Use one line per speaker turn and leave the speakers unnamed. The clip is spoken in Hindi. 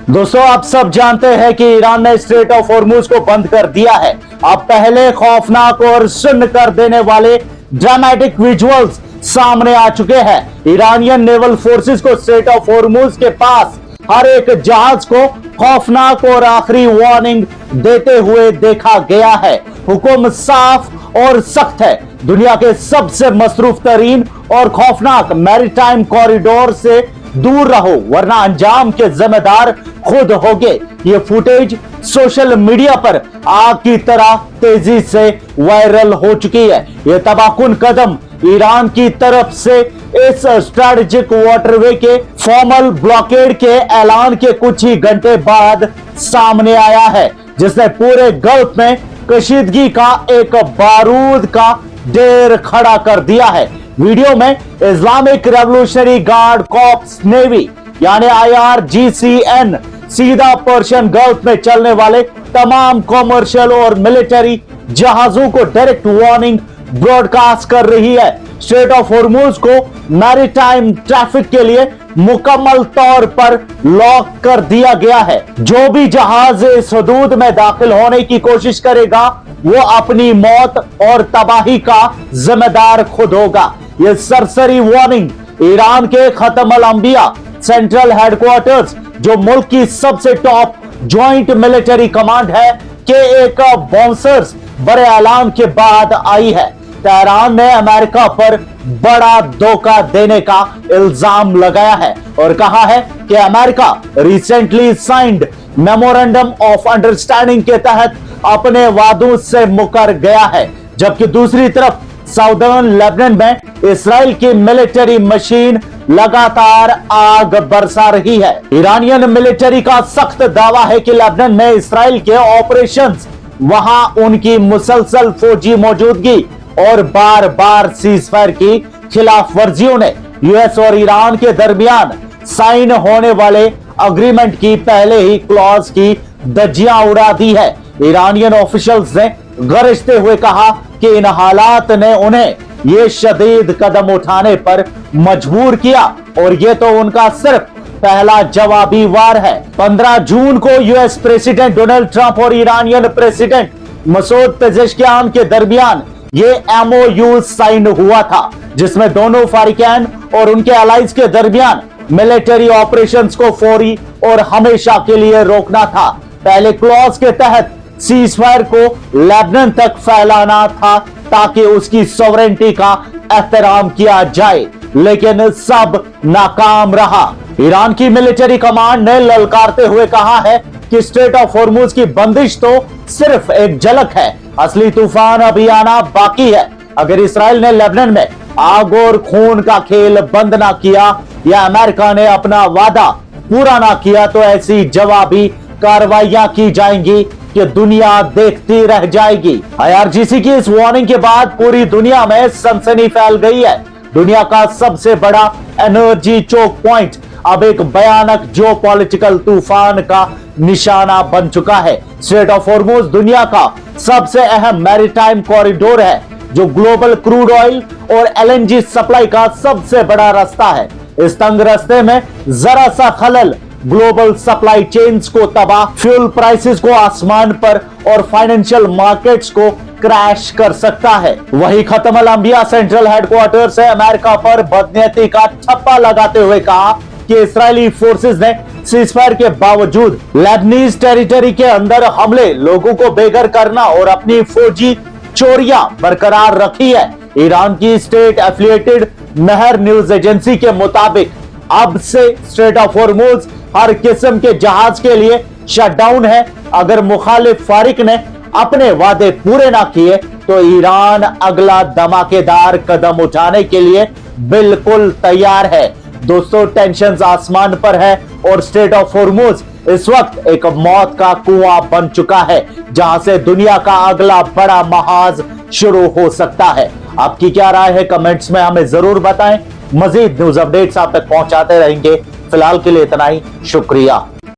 दोस्तों, आप सब जानते हैं कि ईरान ने स्ट्रेट ऑफ हॉर्मुज को बंद कर दिया है। अब पहले खौफनाक और सुन्न कर देने वाले ड्रामेटिक विजुअल्स सामने आ चुके हैं। ईरानियन नेवल फोर्सेस को स्ट्रेट ऑफ हॉर्मुज के पास हर एक जहाज को खौफनाक और आखिरी वार्निंग देते हुए देखा गया है। हुक्म साफ और सख्त है, दुनिया के सबसे मसरूफ तरीन और खौफनाक मैरीटाइम कॉरिडोर से दूर रहो, वरना अंजाम के जिम्मेदार खुद होगे। ये फुटेज सोशल मीडिया पर आग की तरह तेजी से वायरल हो चुकी है। ये तबाहकुन कदम ईरान की तरफ से इस स्ट्रेटेजिक वाटरवे के फॉर्मल ब्लॉकेड के ऐलान के कुछ ही घंटे बाद सामने आया है, जिसने पूरे गल्फ में कशीदगी का एक बारूद का ढेर खड़ा कर दिया है। वीडियो में Islamic revolutionary guard corps navy यानी IRGCN सीधा पर्शियन गल्फ में चलने वाले तमाम कॉमर्शियल और मिलिट्री जहाजों को डायरेक्ट वार्निंग ब्रॉडकास्ट कर रही है। स्ट्रेट ऑफ हॉर्मुज को मैरीटाइम ट्रैफिक के लिए मुकम्मल तौर पर लॉक कर दिया गया है। जो भी जहाज इस हदूद में दाखिल होने की कोशिश करेगा वो अपनी मौत और तबाही का जिम्मेदार खुद होगा। यह सरसरी वार्निंग ईरान के खत्म अल अंबिया सेंट्रल हेडक्वार्टर्स, जो मुल्क की सबसे टॉप ज्वाइंट मिलिट्री कमांड है, के एक बाउंसर्स बड़े ऐलान के बाद आई है। तेहरान ने अमेरिका पर बड़ा धोखा देने का इल्जाम लगाया है और कहा है कि America recently signed memorandum of understanding के तहत अपने वादों से मुकर गया है, जबकि दूसरी तरफ साउदर्न लेबनान में इस्राइल की मिलिट्री मशीन लगातार आग बरसा रही है। ईरानियन मिलिट्री का सख्त दावा है कि लेबनान में इस्राइल के ऑपरेशंस, वहां उनकी मुसलसल फौजी मौजूदगी और बार बार सीजफायर की खिलाफ वर्जियों ने यूएस और ईरान के दरमियान साइन होने वाले अग्रीमेंट की पहले ही क्लॉज की धज्जियां उड़ा दी है। ईरानियन ऑफिशियल्स ने गरजते हुए कहा कि इन हालात ने उन्हें ये शदीद कदम उठाने पर मजबूर किया और ये तो उनका सिर्फ पहला जवाबी वार है। 15 जून को यूएस प्रेसिडेंट डोनाल्ड ट्रंप और ईरानियन प्रेसिडेंट मसूद पेजेश्कियान के दरमियान ये MOU साइन हुआ था, जिसमें दोनों फारिकैन और उनके अलाइज के दरमियान मिलिट्री ऑपरेशंस को फौरी और हमेशा के लिए रोकना था। पहले क्लॉज के तहत सीजफायर को लेबनान तक फैलाना था ताकि उसकी सॉवरेनिटी का एहतराम किया जाए, लेकिन सब नाकाम रहा। ईरान की मिलिट्री कमांड ने ललकारते हुए कहा है कि स्ट्रेट ऑफ हॉर्मुज की बंदिश तो सिर्फ एक झलक है, असली तूफान अभी आना बाकी है। अगर इसराइल ने लेबनान में आग और खून का खेल बंद ना किया या अमेरिका ने अपना वादा पूरा ना किया तो ऐसी जवाबी कार्रवाइयां की जाएंगी कि दुनिया देखती रह जाएगी। IRGC की इस वार्निंग के बाद पूरी दुनिया में सनसनी फैल गई है। दुनिया का सबसे बड़ा एनर्जी चोक पॉइंट अब एक भयानक जियोपॉलिटिकल तूफान का निशाना बन चुका है। स्ट्रेट ऑफ हॉर्मुज दुनिया का सबसे अहम मैरीटाइम कॉरिडोर है, जो ग्लोबल क्रूड ऑयल और LNG सप्लाई का सबसे बड़ा रास्ता है। इस तंग रास्ते में जरा सा खलल ग्लोबल सप्लाई चेन्स को तबाह, फ्यूल प्राइसेस को आसमान पर और फाइनेंशियल मार्केट्स को क्रैश कर सकता है। वही खत्म अल अंबिया सेंट्रल हेडक्वार्टर से अमेरिका पर बदनीयती का ठप्पा लगाते हुए कहा कि इस्राएली फोर्सेस ने सीजफायर के बावजूद लेबनीज टेरिटरी के अंदर हमले, लोगों को बेघर करना और अपनी फौजी चोरियां बरकरार रखी है। ईरान की स्टेट एफिलिएटेड मेहर न्यूज एजेंसी के मुताबिक अब से स्ट्रेट ऑफ हॉर्मुज हर किस्म के जहाज के लिए शटडाउन है। अगर मुखालिफ फारिक ने अपने वादे पूरे ना किए तो ईरान अगला धमाकेदार कदम उठाने के लिए बिल्कुल तैयार है। दोस्तों, टेंशन आसमान पर है और स्ट्रेट ऑफ हॉर्मुज इस वक्त एक मौत का कुआं बन चुका है, जहां से दुनिया का अगला बड़ा महाज शुरू हो सकता है। आपकी क्या राय है कमेंट्स में हमें जरूर बताएं। मजीद न्यूज अपडेट्स आप तक पहुंचाते रहेंगे। फिलहाल के लिए इतना ही, शुक्रिया।